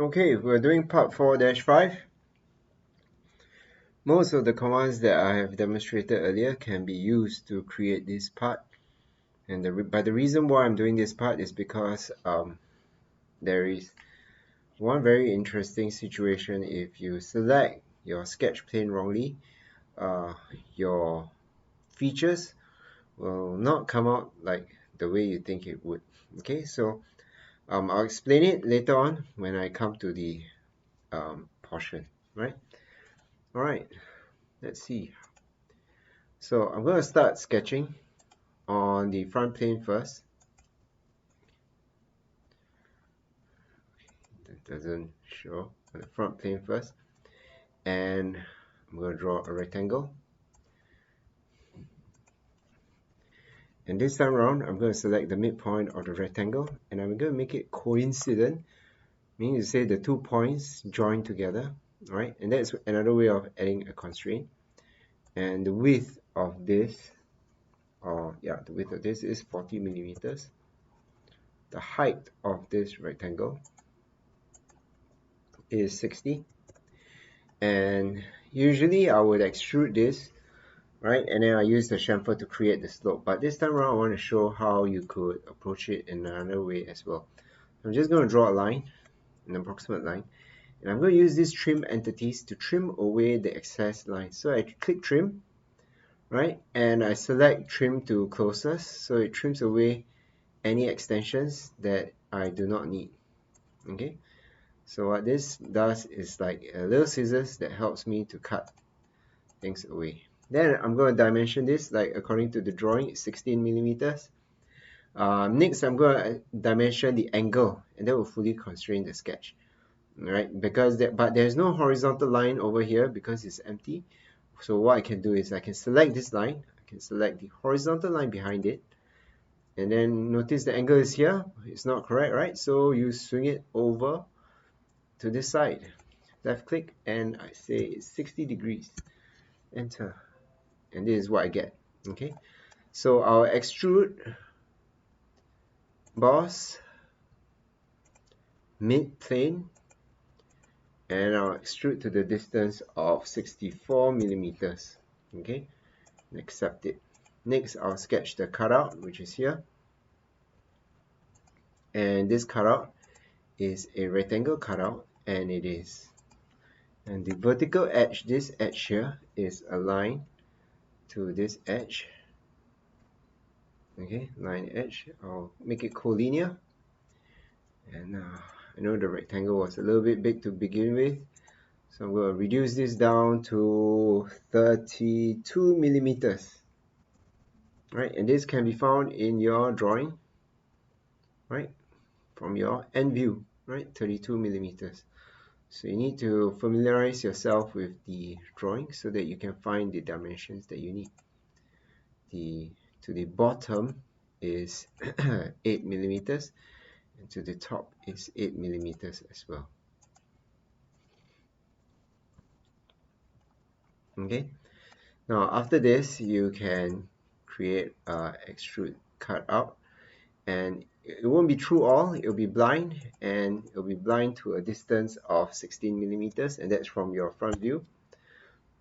Okay, we're doing part 4-5. Most of the commands that I have demonstrated earlier can be used to create this part. And the reason why I'm doing this part is because there is one very interesting situation. If you select your sketch plane wrongly, your features will not come out like the way you think it would. Okay, so I'll explain it later on when I come to the portion, right? All right, let's see. So I'm going to start sketching on the front plane first. That doesn't show on the front plane first. And I'm going to draw a rectangle. And this time around, I'm going to select the midpoint of the rectangle and I'm going to make it coincident, meaning to say the 2 points join together, right? And that's another way of adding a constraint. And the width of this, the width of this is 40 millimeters. The height of this rectangle is 60. And usually I would extrude this, right? And then I use the chamfer to create the slope. But this time around, I want to show how you could approach it in another way as well. I'm just going to draw a line, an approximate line. And I'm going to use these trim entities to trim away the excess lines. So I click trim, right? And I select trim to closest. So it trims away any extensions that I do not need. Okay. So what this does is like a little scissors that helps me to cut things away. Then I'm going to dimension this like according to the drawing, 16 millimeters. Next, I'm going to dimension the angle, and that will fully constrain the sketch, right? But there's no horizontal line over here because it's empty. So what I can do is I can select this line, I can select the horizontal line behind it, and then notice the angle is here. It's not correct, right? So you swing it over to this side, left click, and I say it's 60 degrees. Enter, and this is what I get. Okay, so I'll extrude boss mid plane, and I'll extrude to the distance of 64 millimeters. Okay, accept it. Next, I'll sketch the cutout, which is here, and this cutout is a rectangle cutout, and the vertical edge, this edge here, is aligned to this edge. Okay, line edge. I'll make it collinear. And I know the rectangle was a little bit big to begin with, so I'm going to reduce this down to 32 millimeters. Right, and this can be found in your drawing, right, from your end view, right, 32 millimeters. So you need to familiarize yourself with the drawing so that you can find the dimensions that you need. To the bottom is 8 millimeters, and to the top is 8 millimeters as well. Okay, now after this you can create extrude cutout, and it won't be through all, it'll be blind, and it'll be blind to a distance of 16 millimeters, and that's from your front view.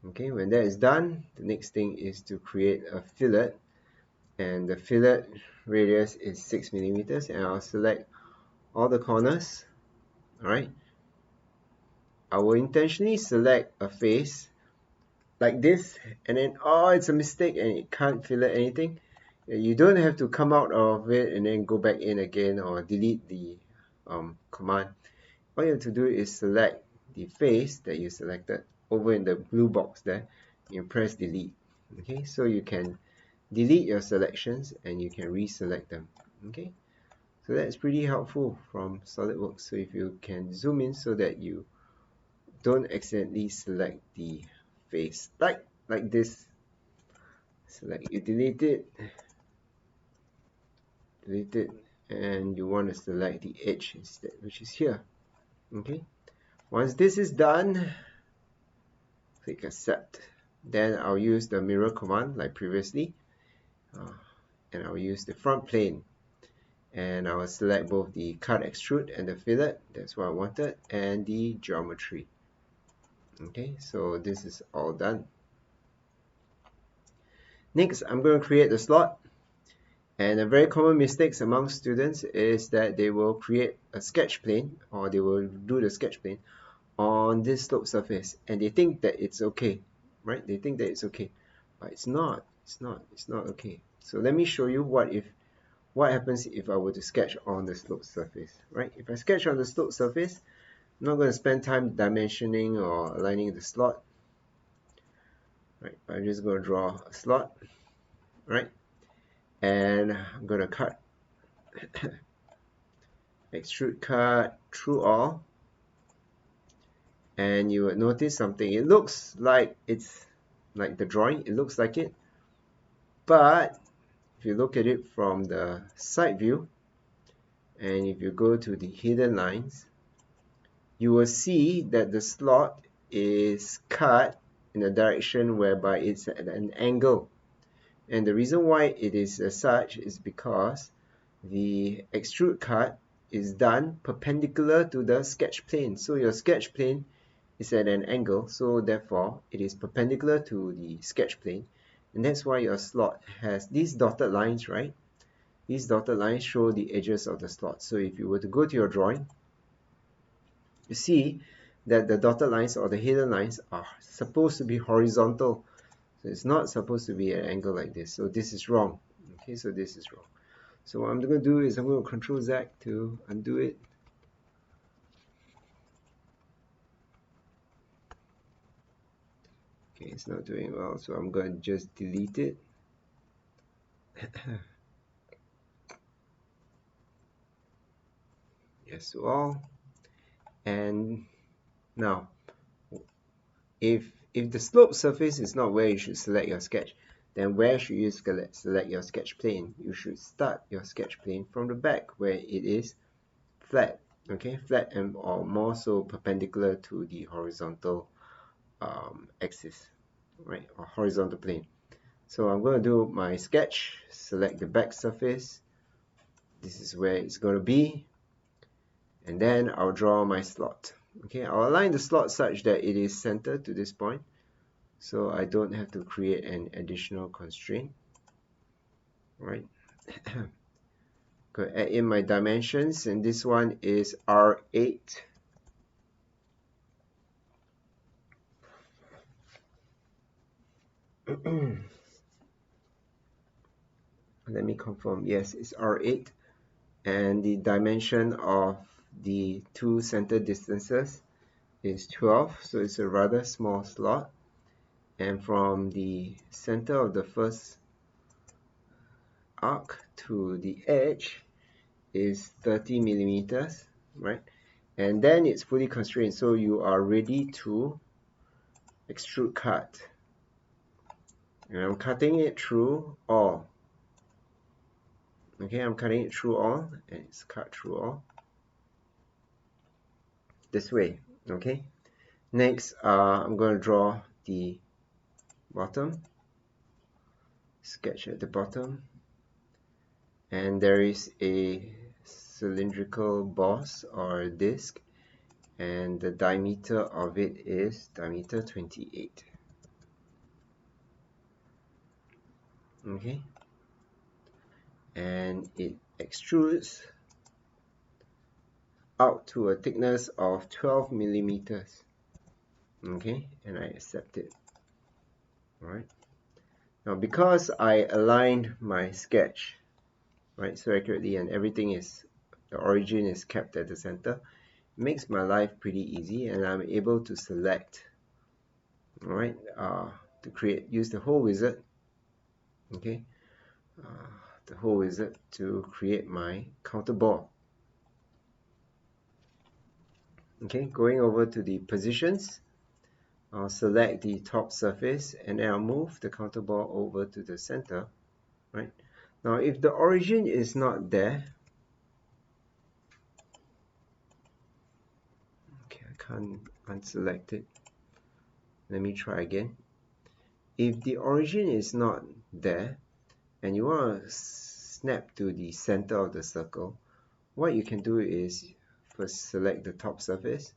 Okay, when that is done, the next thing is to create a fillet, and the fillet radius is 6 millimeters, and I'll select all the corners. Alright, I will intentionally select a face like this, and then it's a mistake and it can't fillet anything. You don't have to come out of it and then go back in again or delete the command. All you have to do is select the face that you selected over in the blue box there. You press delete. Okay, so you can delete your selections and you can reselect them. Okay, so that's pretty helpful from SolidWorks. So if you can zoom in so that you don't accidentally select the face like this, select, you delete it, and you want to select the edge instead, which is here. Okay, once this is done, click accept. Then I'll use the mirror command like previously, and I'll use the front plane, and I will select both the cut extrude and the fillet. That's what I wanted, and the geometry. Okay, so this is all done. Next, I'm going to create the slot. And a very common mistake among students is that they will create a sketch plane, or they will do the sketch plane on this slope surface, and they think that it's okay, right? They think that it's okay, but it's not. It's not okay. So let me show you what happens if I were to sketch on the slope surface, right? If I sketch on the slope surface, I'm not going to spend time dimensioning or aligning the slot, right? I'm just going to draw a slot, right? And I'm going to cut, extrude cut through all, and you would notice something. It looks like it's like the drawing, it looks like it, but if you look at it from the side view, and if you go to the hidden lines, you will see that the slot is cut in a direction whereby it's at an angle. And the reason why it is as such is because the extrude cut is done perpendicular to the sketch plane. So your sketch plane is at an angle, so therefore it is perpendicular to the sketch plane, and that's why your slot has these dotted lines, right? These dotted lines show the edges of the slot. So if you were to go to your drawing, you see that the dotted lines or the hidden lines are supposed to be horizontal. So it's not supposed to be an angle like this. So this is wrong. Okay, so this is wrong. So what I'm going to do is I'm going to Control Z to undo it. Okay, it's not doing well, so I'm going to just delete it. Yes to all. And now, if the slope surface is not where you should select your sketch, then where should you select your sketch plane? You should start your sketch plane from the back where it is flat, okay, flat and or more so perpendicular to the horizontal axis, right, or horizontal plane. So I'm going to do my sketch, select the back surface. This is where it's going to be, and then I'll draw my slot. Okay, I'll align the slot such that it is centered to this point, so I don't have to create an additional constraint, right? Go add in my dimensions, and this one is R8. Let me confirm. Yes, it's R8, and the dimension of the two center distances is 12, so it's a rather small slot. And from the center of the first arc to the edge is 30 millimeters, right? And then it's fully constrained, so you are ready to extrude cut. And I'm cutting it through all. Okay, I'm cutting it through all, and it's cut through all this way. Okay, next I'm going to draw the bottom, sketch at the bottom, and there is a cylindrical boss or disc, and the diameter of it is diameter 28. Okay, and it extrudes out to a thickness of 12 millimeters. Okay, and I accept it. Alright, now because I aligned my sketch right so accurately, and everything is, the origin is kept at the center, it makes my life pretty easy, and I'm able to select, alright, to use the whole wizard, okay, the whole wizard to create my counter ball. Okay, going over to the positions, I'll select the top surface, and then I'll move the counter ball over to the center, right? Now if the origin is not there, okay, I can't unselect it. Let me try again. If the origin is not there, and you want to snap to the center of the circle, what you can do is first select the top surface,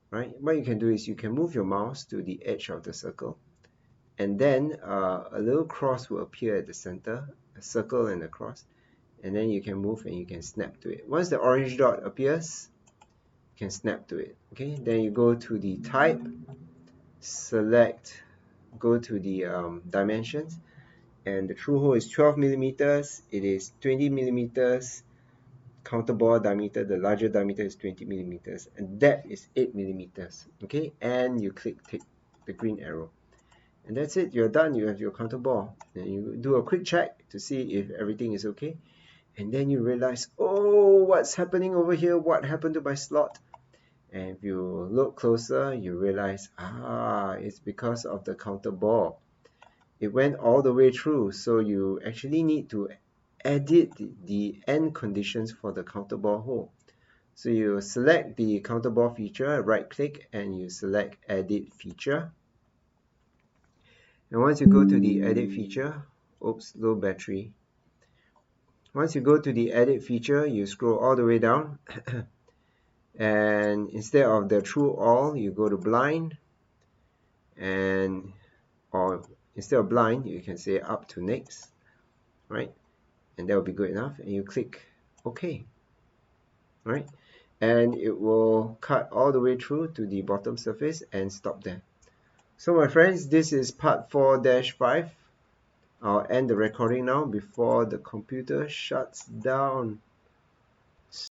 right? What you can do is you can move your mouse to the edge of the circle, and then a little cross will appear at the center, a circle and a cross, and then you can move and you can snap to it. Once the orange dot appears, you can snap to it. Okay, then you go to the type, select, go to the dimensions, and the through hole is 12 millimeters. It is 20 millimeters counter bore diameter. The larger diameter is 20 millimeters, and depth is 8 millimeters. Okay, and you click the green arrow, and that's it. You're done. You have your counter bore. And you do a quick check to see if everything is okay, and then you realize, oh, what's happening over here? What happened to my slot? And if you look closer, you realize, it's because of the counter bore. It went all the way through, so you actually need to edit the end conditions for the counter bore hole. So you select the counter bore feature, right click, and you select edit feature. And once you go to the edit feature, oops, low battery. Once you go to the edit feature, you scroll all the way down, and instead of the through all, you go to blind, and or instead of blind, you can say up to next, right? And that will be good enough, and you click OK, right? And it will cut all the way through to the bottom surface and stop there. So my friends, this is part 4-5. I'll end the recording now before the computer shuts down.